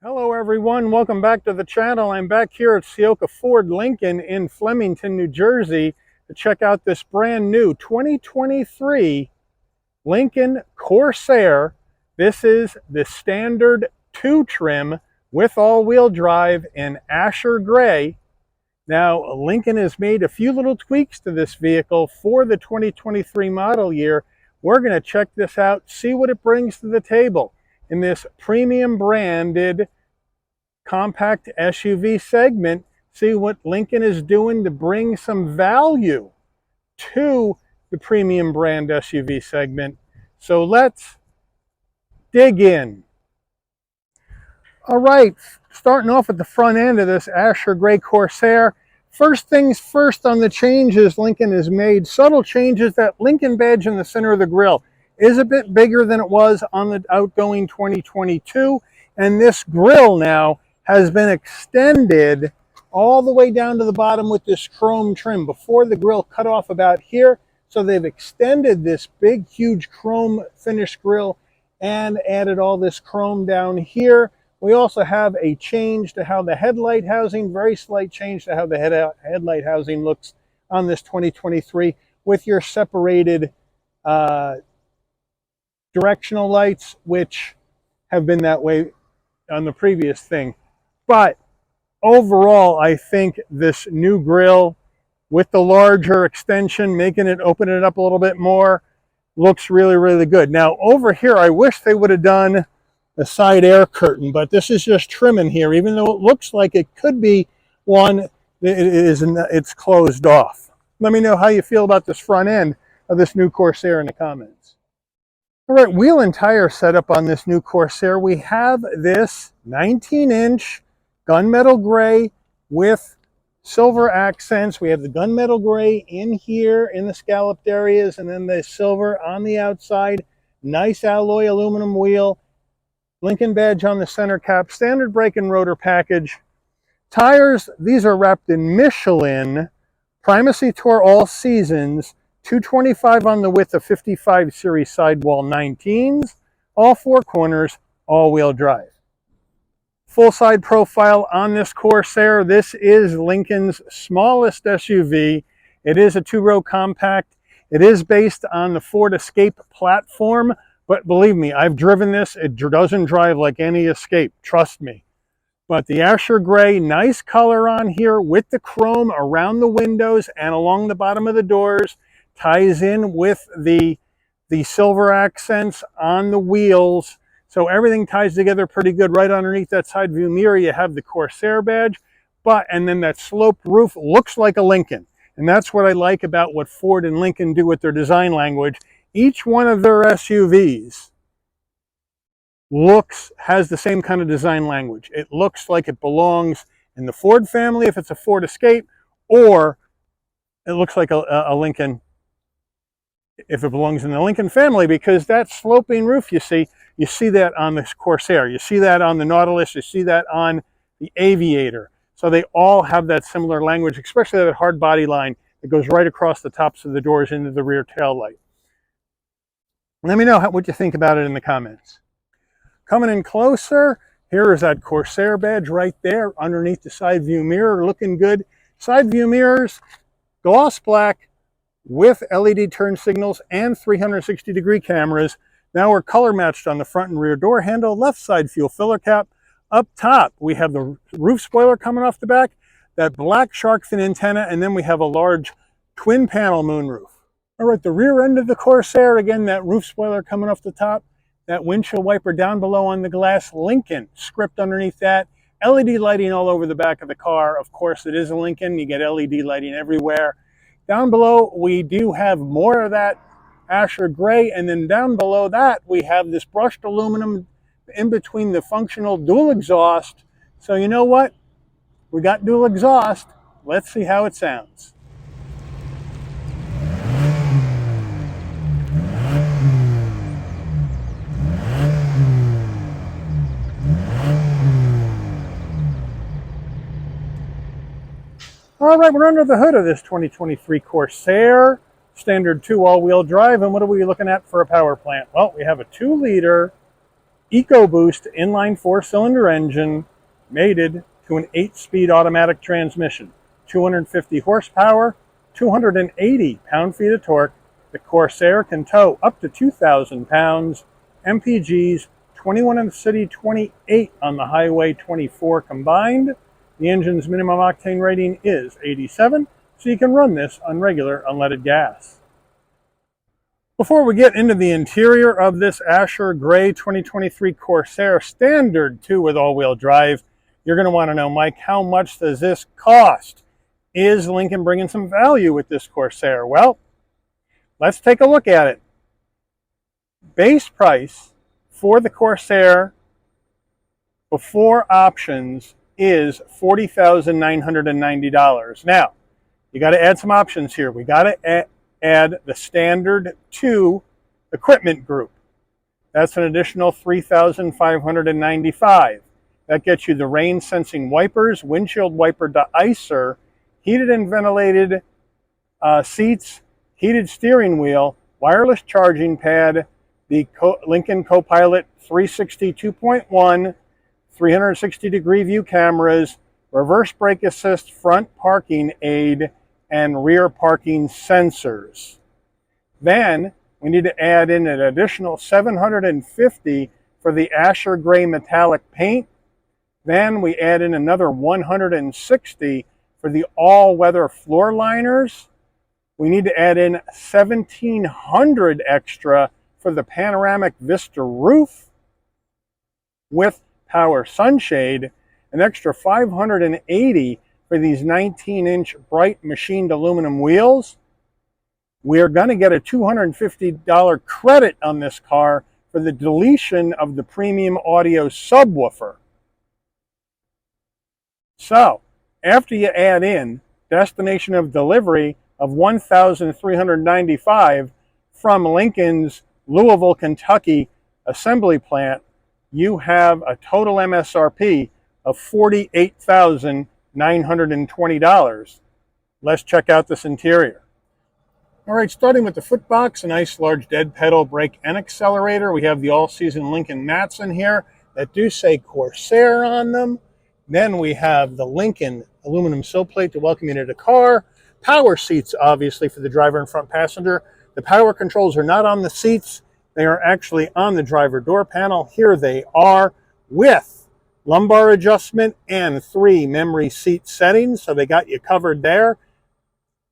Hello everyone, welcome back to the channel. I'm back here at Ciocca Ford Lincoln in Flemington, New Jersey to check out this brand new 2023 Lincoln Corsair. This is the standard 2 trim with all-wheel drive in Asher Gray. Now, Lincoln has made a few little tweaks to this vehicle for the 2023 model year. We're going to check this out, see what it brings to the table in this premium branded compact SUV segment, see what Lincoln is doing to bring some value to the premium brand SUV segment. So let's dig in. All right, starting off at the front end of this Asher Gray Corsair. First things first on the changes Lincoln has made, subtle changes. That Lincoln badge in the center of the grille is a bit bigger than it was on the outgoing 2022, and this grille now has been extended all the way down to the bottom with this chrome trim. Before, the grille cut off about here, so they've extended this big, huge chrome finish grille and added all this chrome down here. We also have a change to how the headlight housing, very slight change to how the headlight housing looks on this 2023 with your separated directional lights, which have been that way on the previous thing. But overall, I think this new grille with the larger extension, making it open it up a little bit more, looks really, really good. Now over here, I wish they would have done a side air curtain, but this is just trimming here. Even though it looks like it could be one, it's closed off. Let me know how you feel about this front end of this new Corsair in the comments. All right, wheel and tire setup on this new Corsair. We have this 19-inch gunmetal gray with silver accents. We have the gunmetal gray in here in the scalloped areas, and then the silver on the outside. Nice alloy aluminum wheel. Lincoln badge on the center cap. Standard brake and rotor package. Tires, these are wrapped in Michelin Primacy Tour All Seasons. 225 on the width of 55 series sidewall 19s. All four corners, all-wheel drive. Full side profile on this Corsair. This is Lincoln's smallest SUV. It is a two-row compact. It is based on the Ford Escape platform, but believe me, I've driven this. It doesn't drive like any Escape, trust me. But the Asher Gray, nice color on here with the chrome around the windows and along the bottom of the doors, ties in with the silver accents on the wheels. So everything ties together pretty good. Right underneath that side view mirror, you have the Corsair badge, and then that sloped roof looks like a Lincoln. And that's what I like about what Ford and Lincoln do with their design language. Each one of their SUVs has the same kind of design language. It looks like it belongs in the Ford family if it's a Ford Escape, or it looks like a Lincoln if it belongs in the Lincoln family, because that sloping roof you see that on this Corsair, you see that on the Nautilus, you see that on the Aviator. So they all have that similar language, especially that hard body line that goes right across the tops of the doors into the rear tail light. Let me know what you think about it in the comments. Coming in closer, here is that Corsair badge right there underneath the side view mirror, looking good. Side view mirrors, gloss black with LED turn signals and 360-degree cameras. Now we're color matched on the front and rear door handle. Left side fuel filler cap. Up top, we have the roof spoiler coming off the back, that black shark fin antenna, and then we have a large twin panel moonroof. All right, the rear end of the Corsair, again, that roof spoiler coming off the top, that windshield wiper down below on the glass, Lincoln script underneath that, LED lighting all over the back of the car. Of course, it is a Lincoln. You get LED lighting everywhere. Down below, we do have more of that Asher Gray, and then down below that, we have this brushed aluminum in between the functional dual exhaust. So you know what? We got dual exhaust. Let's see how it sounds. All right, we're under the hood of this 2023 Corsair, standard 2 all-wheel drive, and what are we looking at for a power plant? Well, we have a 2-liter EcoBoost inline 4-cylinder engine mated to an 8-speed automatic transmission, 250 horsepower, 280 pound-feet of torque. The Corsair can tow up to 2,000 pounds. MPGs 21 in the city, 28 on the highway, 24 combined. The engine's minimum octane rating is 87, so you can run this on regular unleaded gas. Before we get into the interior of this Asher Gray 2023 Corsair Standard 2 with all-wheel drive, you're going to want to know, Mike, how much does this cost? Is Lincoln bringing some value with this Corsair? Well, let's take a look at it. Base price for the Corsair before options is $40,990. Now, you got to add some options here. We got to add the Standard 2 equipment group. That's an additional $3,595. That gets you the rain sensing wipers, windshield wiper de-icer, heated and ventilated seats, heated steering wheel, wireless charging pad, the Lincoln Copilot 360 2.1, 360-degree view cameras, reverse brake assist, front parking aid, and rear parking sensors. Then we need to add in an additional $750 for the Asher Gray metallic paint. Then we add in another $160 for the all-weather floor liners. We need to add in $1,700 extra for the panoramic vista roof with power sunshade, an extra $580 for these 19-inch bright machined aluminum wheels. We're going to get a $250 credit on this car for the deletion of the premium audio subwoofer. So, after you add in destination of delivery of $1,395 from Lincoln's Louisville, Kentucky assembly plant, you have a total MSRP of $48,920. Let's check out this interior. All right, starting with the footbox, a nice large dead pedal brake and accelerator. We have the all-season Lincoln mats in here that do say Corsair on them. Then we have the Lincoln aluminum sill plate to welcome you to the car. Power seats, obviously, for the driver and front passenger. The power controls are not on the seats. They are actually on the driver door panel. Here they are with lumbar adjustment and 3 memory seat settings. So they got you covered there,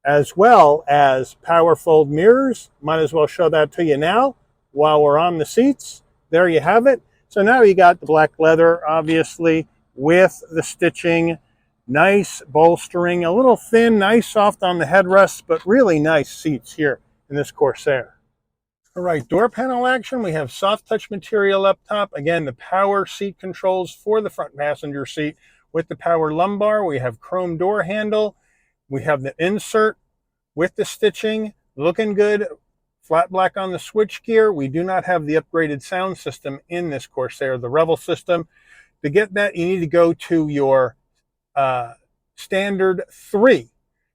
as well as power fold mirrors. Might as well show that to you now while we're on the seats. There you have it. So now you got the black leather, obviously, with the stitching. Nice bolstering, a little thin, nice soft on the headrests, but really nice seats here in this Corsair. All right, door panel action. We have soft touch material up top. Again, the power seat controls for the front passenger seat with the power lumbar. We have chrome door handle. We have the insert with the stitching, looking good. Flat black on the switchgear. We do not have the upgraded sound system in this Corsair, the Revel system. To get that, you need to go to your Standard 3.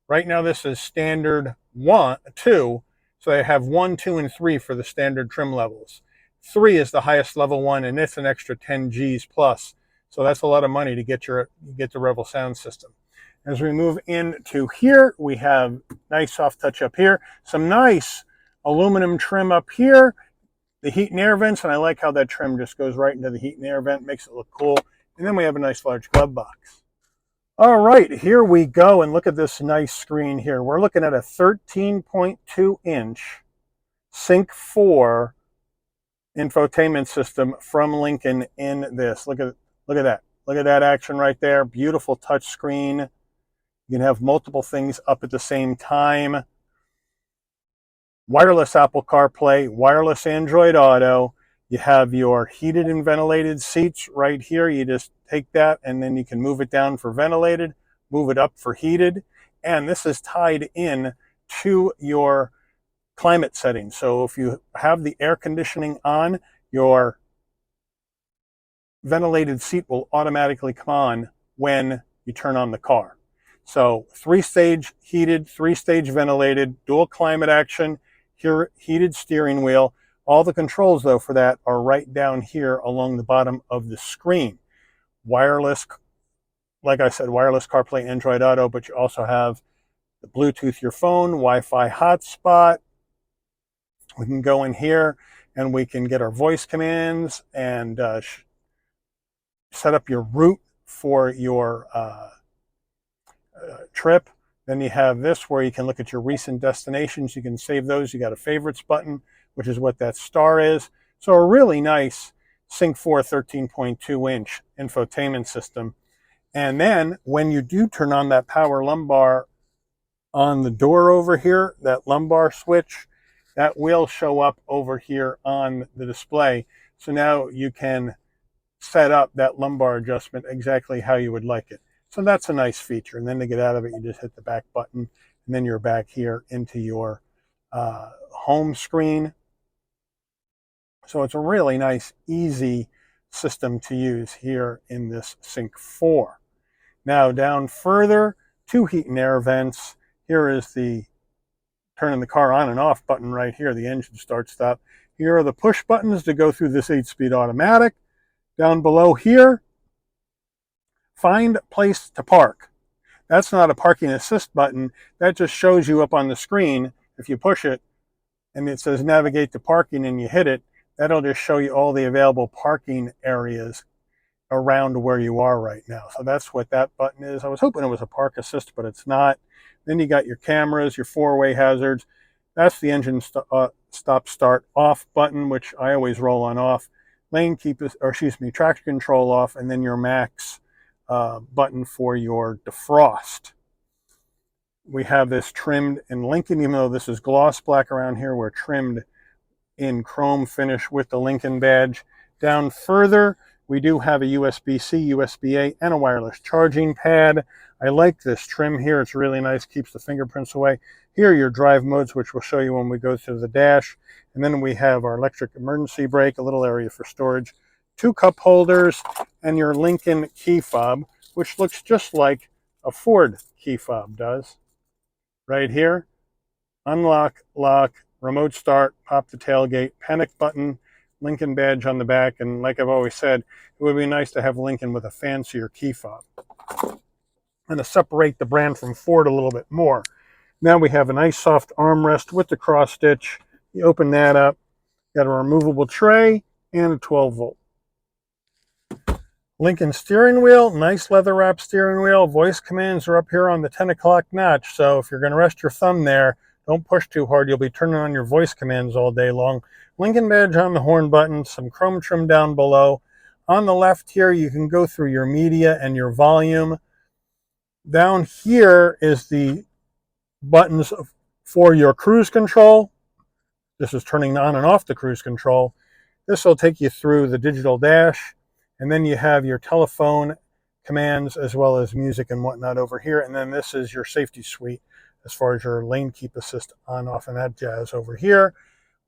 Right now this is Standard 2, so they have 1, 2, and 3 for the standard trim levels. 3 is the highest level one, and it's an extra 10 Gs plus. So that's a lot of money to get the Revel sound system. As we move into here, we have nice soft touch up here, some nice aluminum trim up here, the heat and air vents, and I like how that trim just goes right into the heat and air vent, makes it look cool. And then we have a nice large glove box. All right, here we go, and look at this nice screen here. We're looking at a 13.2-inch Sync 4 infotainment system from Lincoln in this. Look at that. Look at that action right there. Beautiful touch screen. You can have multiple things up at the same time. Wireless Apple CarPlay, wireless Android Auto. You have your heated and ventilated seats right here. You just take that and then you can move it down for ventilated, move it up for heated. And this is tied in to your climate settings. So if you have the air conditioning on, your ventilated seat will automatically come on when you turn on the car. So 3-stage heated, 3-stage ventilated, dual climate action, here heated steering wheel. All the controls, though, for that are right down here along the bottom of the screen. Wireless, like I said, wireless CarPlay, Android Auto, but you also have the Bluetooth your phone, Wi-Fi hotspot. We can go in here and we can get our voice commands and set up your route for your trip. Then you have this where you can look at your recent destinations. You can save those. You got a favorites button, which is what that star is. So a really nice Sync 4 13.2-inch infotainment system. And then when you do turn on that power lumbar on the door over here, that lumbar switch, that will show up over here on the display. So now you can set up that lumbar adjustment exactly how you would like it. So that's a nice feature. And then to get out of it, you just hit the back button, and then you're back here into your home screen. So it's a really nice, easy system to use here in this Sync 4. Now down further, 2 heat and air vents. Here is the turning the car on and off button right here, the engine start stop. Here are the push buttons to go through this 8-speed automatic. Down below here, find place to park. That's not a parking assist button. That just shows you up on the screen. If you push it and it says navigate to parking and you hit it, that'll just show you all the available parking areas around where you are right now. So that's what that button is. I was hoping it was a park assist, but it's not. Then you got your cameras, your 4-way hazards. That's the engine stop start off button, which I always roll on off. Lane keep, or excuse me, traction control off, and then your max button for your defrost. We have this trimmed in Lincoln, even though this is gloss black around here, we're trimmed in chrome finish with the Lincoln badge. Down further, we do have a USB-C, USB-A, and a wireless charging pad. I like this trim here. It's really nice, keeps the fingerprints away. Here are your drive modes, which we'll show you when we go through the dash. And then we have our electric emergency brake, a little area for storage, 2 cup holders, and your Lincoln key fob, which looks just like a Ford key fob does. Right here, unlock, lock, remote start, pop the tailgate, panic button, Lincoln badge on the back, and like I've always said, it would be nice to have Lincoln with a fancier key fob. And to separate the brand from Ford a little bit more. Now we have a nice soft armrest with the cross stitch. You open that up, got a removable tray and a 12-volt. Lincoln steering wheel, nice leather wrap steering wheel. Voice commands are up here on the 10 o'clock notch, so if you're going to rest your thumb there, don't push too hard. You'll be turning on your voice commands all day long. Lincoln badge on the horn button, some chrome trim down below. On the left here, you can go through your media and your volume. Down here is the buttons for your cruise control. This is turning on and off the cruise control. This will take you through the digital dash. And then you have your telephone commands as well as music and whatnot over here. And then this is your safety suite as far as your lane keep assist on, off, and that jazz over here.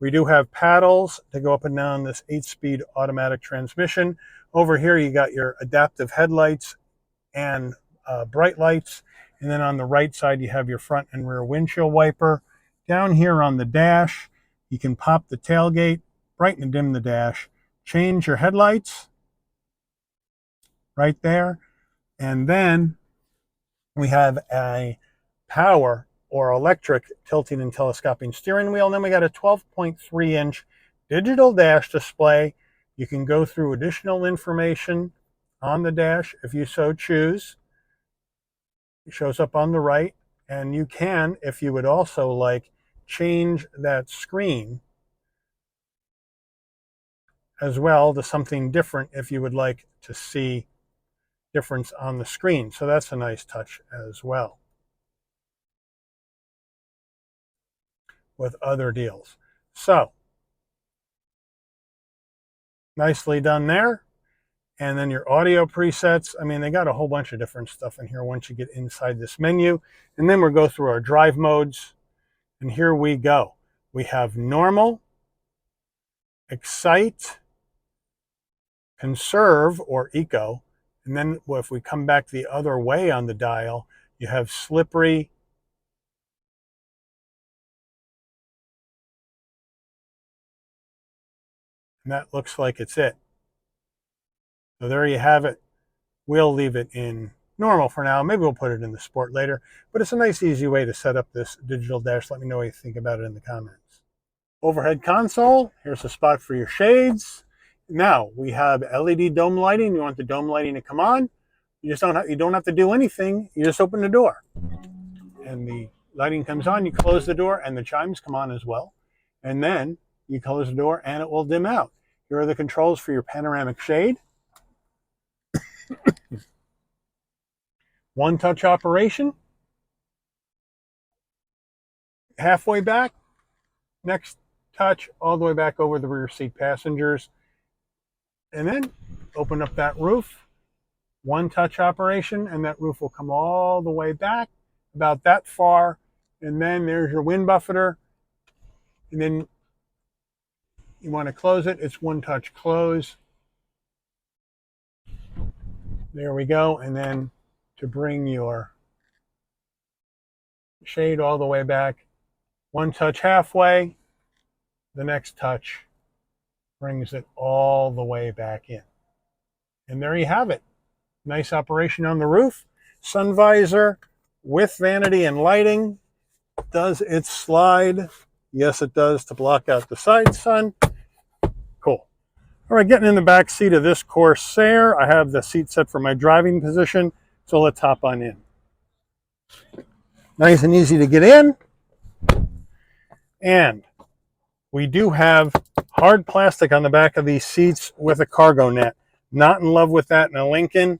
We do have paddles to go up and down this 8-speed automatic transmission. Over here you got your adaptive headlights and bright lights. And then on the right side you have your front and rear windshield wiper. Down here on the dash you can pop the tailgate, brighten and dim the dash, change your headlights right there. And then we have a power or electric tilting and telescoping steering wheel. And then we got a 12.3-inch digital dash display. You can go through additional information on the dash if you so choose. It shows up on the right. And you can, if you would also like, change that screen as well to something different if you would like to see difference on the screen. So that's a nice touch as well with other deals. So nicely done there. And then your audio presets. I mean, they got a whole bunch of different stuff in here once you get inside this menu. And then we'll go through our drive modes. And here we go. We have normal, excite, conserve or eco. And then if we come back the other way on the dial, you have slippery, And that looks like it's it. So there you have it. We'll leave it in normal for now. Maybe we'll put it in the sport later. But it's a nice, easy way to set up this digital dash. Let me know what you think about it in the comments. Overhead console. Here's a spot for your shades. Now we have LED dome lighting. You want the dome lighting to come on. You don't have to do anything. You just open the door. And the lighting comes on. You close the door and the chimes come on as well. And then you close the door and it will dim out. Here are the controls for your panoramic shade. One touch operation. Halfway back. Next touch all the way back over the rear seat passengers. And then open up that roof. One touch operation and that roof will come all the way back about that far. And then there's your wind buffeter. And then you want to close it. It's one touch close. There we go. And then to bring your shade all the way back, one touch halfway, the next touch brings it all the way back in. And there you have it. Nice operation on the roof. Sun visor with vanity and lighting. Does it slide? Yes, it does, to block out the side sun. Cool. All right, getting in the back seat of this Corsair. I have the seat set for my driving position, so let's hop on in. Nice and easy to get in. And we do have hard plastic on the back of these seats with a cargo net. Not in love with that in a Lincoln,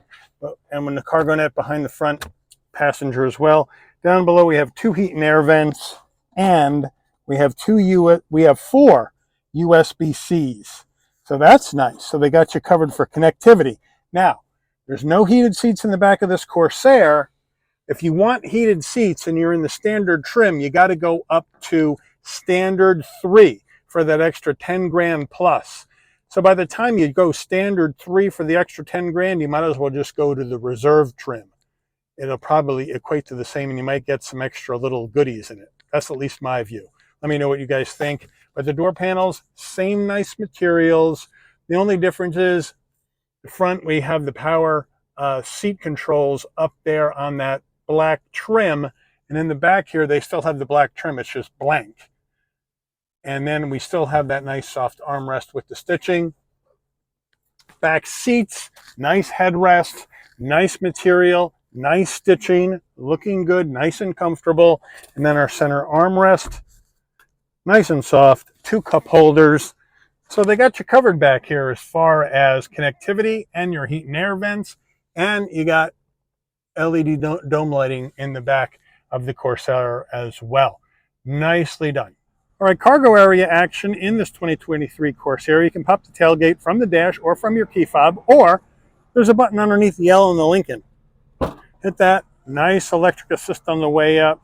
and when the cargo net behind the front passenger as well. Down below we have two heat and air vents, and we have four USB-Cs. So that's nice. So they got you covered for connectivity. Now, there's no heated seats in the back of this Corsair. If you want heated seats and you're in the standard trim, you got to go up to standard 3 for that extra 10 grand plus. So by the time you go standard 3 for the extra 10 grand, you might as well just go to the reserve trim. It'll probably equate to the same, and you might get some extra little goodies in it. That's at least my view. Let me know what you guys think. But the door panels, same nice materials. The only difference is the front, we have the power seat controls up there on that black trim. And in the back here, they still have the black trim. It's just blank. And then we still have that nice soft armrest with the stitching. Back seats, nice headrest, nice material, nice stitching, looking good, nice and comfortable. And then our center armrest, nice and soft, 2 cup holders. So they got you covered back here as far as connectivity and your heat and air vents. And you got LED dome lighting in the back of the Corsair as well. Nicely done. All right, cargo area action in this 2023 Corsair. You can pop the tailgate from the dash or from your key fob, or there's a button underneath the L in the Lincoln. Hit that. Nice electric assist on the way up.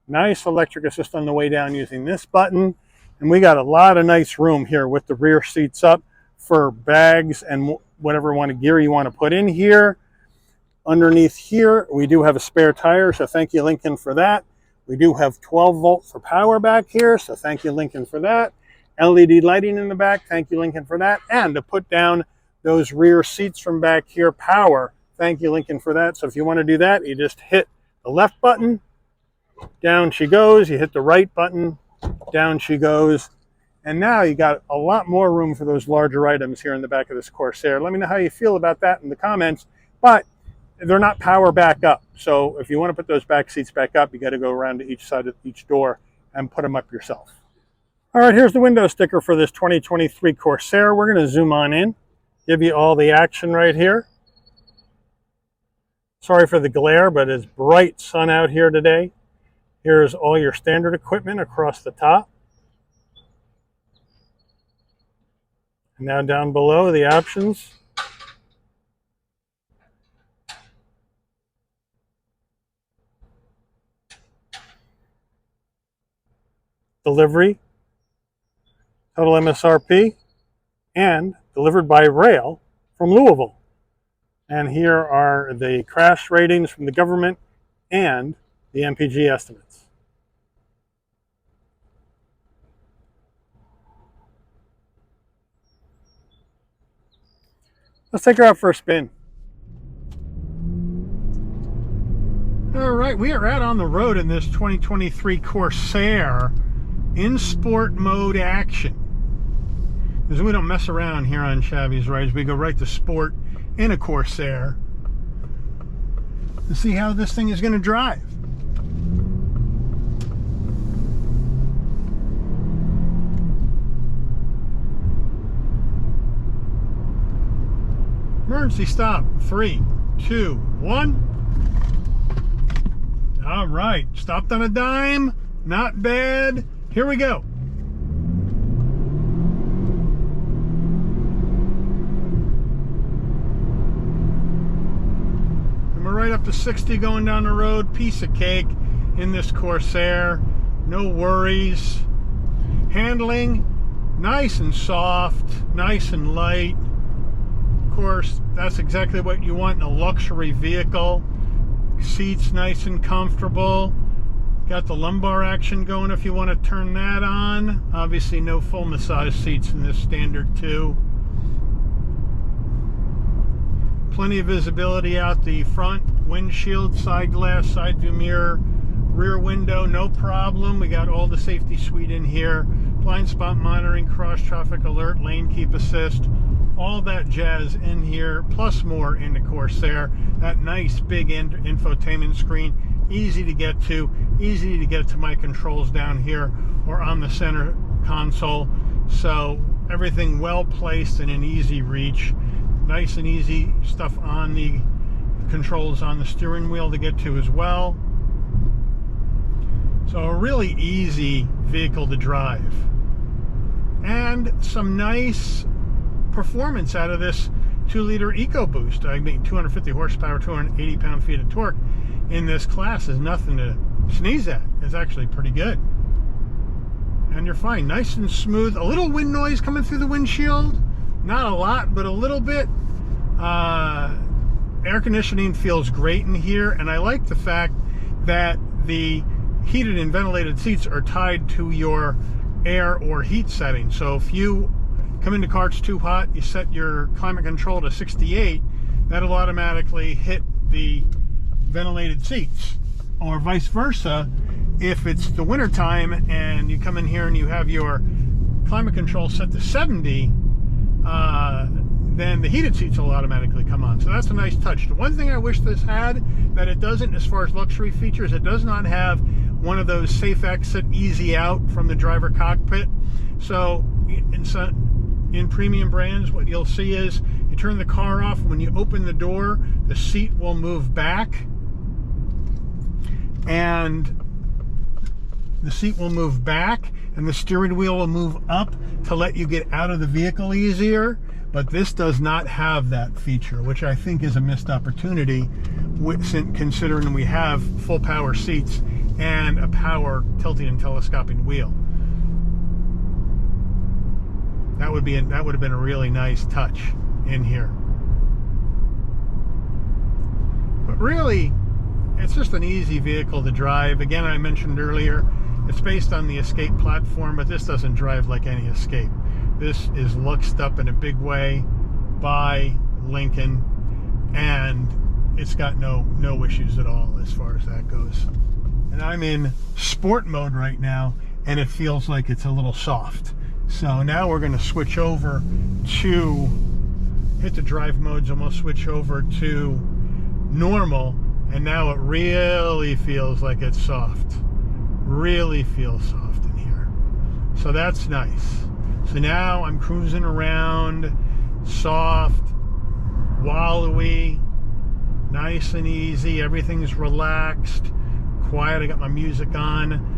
Nice electric assist on the way down using this button. And we got a lot of nice room here with the rear seats up for bags and whatever gear you want to put in here. Underneath here, we do have a spare tire, so thank you, Lincoln, for that. We do have 12 volt for power back here, so thank you, Lincoln, for that. LED lighting in the back, thank you, Lincoln, for that. And to put down those rear seats from back here, power, thank you, Lincoln, for that. So if you want to do that, you just hit the left button, down she goes. You hit the right button, down she goes. And now you got a lot more room for those larger items here in the back of this Corsair. Let me know how you feel about that in the comments. But they're not power back up. So if you want to put those back seats back up, you got to go around to each side of each door and put them up yourself. All right, here's the window sticker for this 2023 Corsair. We're going to zoom on in, give you all the action right here. Sorry for the glare, but it's bright sun out here today. Here's all your standard equipment across the top. And now down below, the options. Delivery, total MSRP, and delivered by rail from Louisville. And here are the crash ratings from the government and the MPG estimates. Let's take her out for a spin. All right, we are out on the road in this 2023 Corsair in sport mode action. Because we don't mess around here on Shabby's Rides. We go right to sport in a Corsair to see how this thing is going to drive. Emergency stop. 3, 2, 1. All right, stopped on a dime. Not bad. Here we go. And we're right up to 60 going down the road. Piece of cake in this Corsair. No worries. Handling, nice and soft, nice and light. Of course, that's exactly what you want in a luxury vehicle. Seats nice and comfortable. Got the lumbar action going if you want to turn that on. Obviously no full massage seats in this standard 2. Plenty of visibility out the front windshield, side glass, side view mirror, rear window, no problem. We got all the safety suite in here. Blind spot monitoring, cross traffic alert, lane keep assist, all that jazz in here, plus more in the Corsair. That nice big infotainment screen, easy to get to my controls down here or on the center console. So everything well placed and in easy reach. Nice and easy stuff on the controls on the steering wheel to get to as well. So a really easy vehicle to drive. And some nice performance out of this 2-liter EcoBoost. I mean, 250 horsepower, 280 pound-feet of torque in this class is nothing to sneeze at. It's actually pretty good. And you're fine. Nice and smooth. A little wind noise coming through the windshield. Not a lot, but a little bit. Air conditioning feels great in here, and I like the fact that the heated and ventilated seats are tied to your air or heat setting. So if you come into car, it's too hot, you set your climate control to 68, that'll automatically hit the ventilated seats. Or vice versa, if it's the winter time and you come in here and you have your climate control set to 70, then the heated seats will automatically come on. So that's a nice touch. The one thing I wish this had that it doesn't, as far as luxury features, it does not have one of those safe exit, easy out from the driver cockpit. So in premium brands, what you'll see is you turn the car off. When you open the door, the seat will move back, and the seat will move back, and the steering wheel will move up to let you get out of the vehicle easier. But this does not have that feature, which I think is a missed opportunity, considering we have full power seats and a power tilting and telescoping wheel. That would have been a really nice touch in here. But really, it's just an easy vehicle to drive. Again, I mentioned earlier, it's based on the Escape platform, but this doesn't drive like any Escape. This is luxed up in a big way by Lincoln, and it's got no issues at all as far as that goes. And I'm in sport mode right now, and it feels like it's a little soft. So now we're going to switch over to, hit the drive modes, and we'll switch over to normal, and now it really feels like it's soft. Really feels soft in here. So that's nice. So now I'm cruising around, soft, wallowy, nice and easy. Everything's relaxed, quiet. I got my music on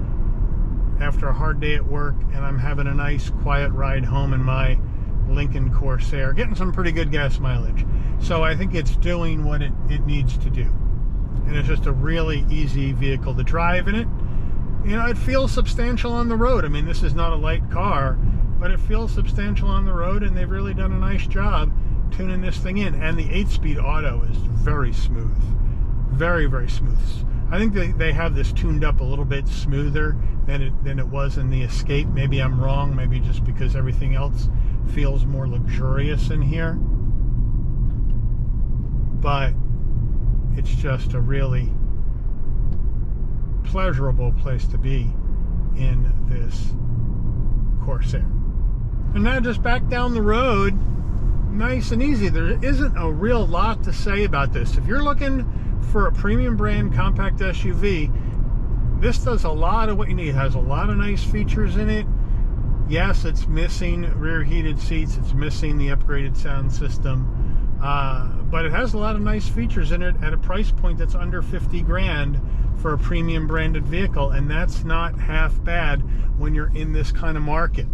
after a hard day at work, and I'm having a nice quiet ride home in my Lincoln Corsair, getting some pretty good gas mileage. So I think it's doing what it needs to do. And it's just a really easy vehicle to drive in it. You know, it feels substantial on the road. I mean, this is not a light car, but it feels substantial on the road, and they've really done a nice job tuning this thing in. And the 8-speed auto is very smooth. Very, very smooth. I think they have this tuned up a little bit smoother than it was in the Escape. Maybe I'm wrong, maybe just because everything else feels more luxurious in here. but it's just a really pleasurable place to be in this Corsair. And now just back down the road, nice and easy. There isn't a real lot to say about this. If you're looking for a premium brand compact SUV, this does a lot of what you need. It has a lot of nice features in it. Yes, it's missing rear heated seats. It's missing the upgraded sound system. But it has a lot of nice features in it at a price point that's under 50 grand for a premium branded vehicle. And that's not half bad when you're in this kind of market.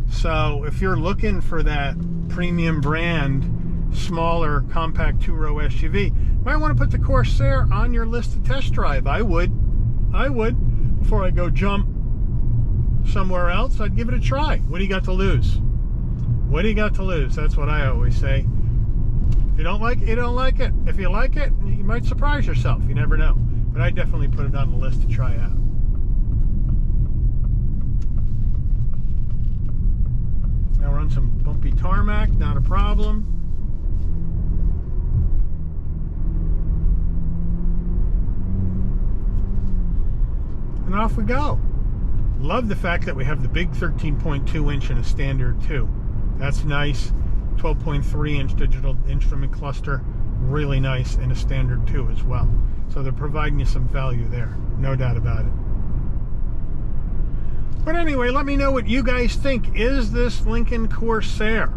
So if you're looking for that premium brand, smaller, compact two-row SUV, you might want to put the Corsair on your list to test drive. I would. Before I go jump somewhere else, I'd give it a try. What do you got to lose? What do you got to lose? That's what I always say. If you don't like it, you don't like it. If you like it, you might surprise yourself. You never know. But I definitely put it on the list to try out. Now we're on some bumpy tarmac, not a problem. And off we go. Love the fact that we have the big 13.2 inch in a standard too. That's nice. 12.3 inch digital instrument cluster, really nice in a standard too as well. So they're providing you some value there, no doubt about it. But anyway, let me know what you guys think. Is this Lincoln Corsair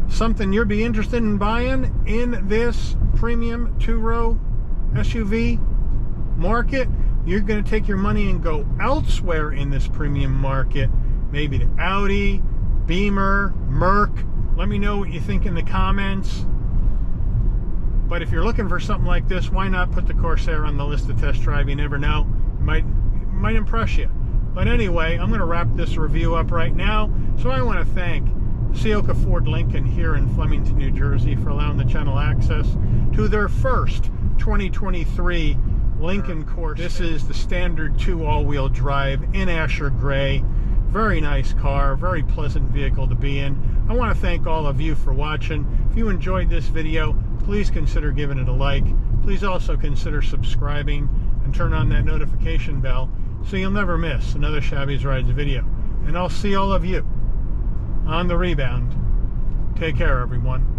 something you'd be interested in buying in this premium two-row SUV market? You're going to take your money and go elsewhere in this premium market, maybe to Audi, Beamer, Merc. Let me know what you think in the comments. But if you're looking for something like this, why not put the Corsair on the list to test drive? You never know. It might impress you. But anyway, I'm going to wrap this review up right now. So I want to thank Ciocca Ford Lincoln here in Flemington, New Jersey for allowing the channel access to their first 2023 Lincoln Corsair. This is the standard 2 all-wheel drive in Asher Gray. Very nice car, very pleasant vehicle to be in. I want to thank all of you for watching. If you enjoyed this video, please consider giving it a like. Please also consider subscribing and turn on that notification bell so you'll never miss another Shabby's Rides video. And I'll see all of you on the rebound. Take care, everyone.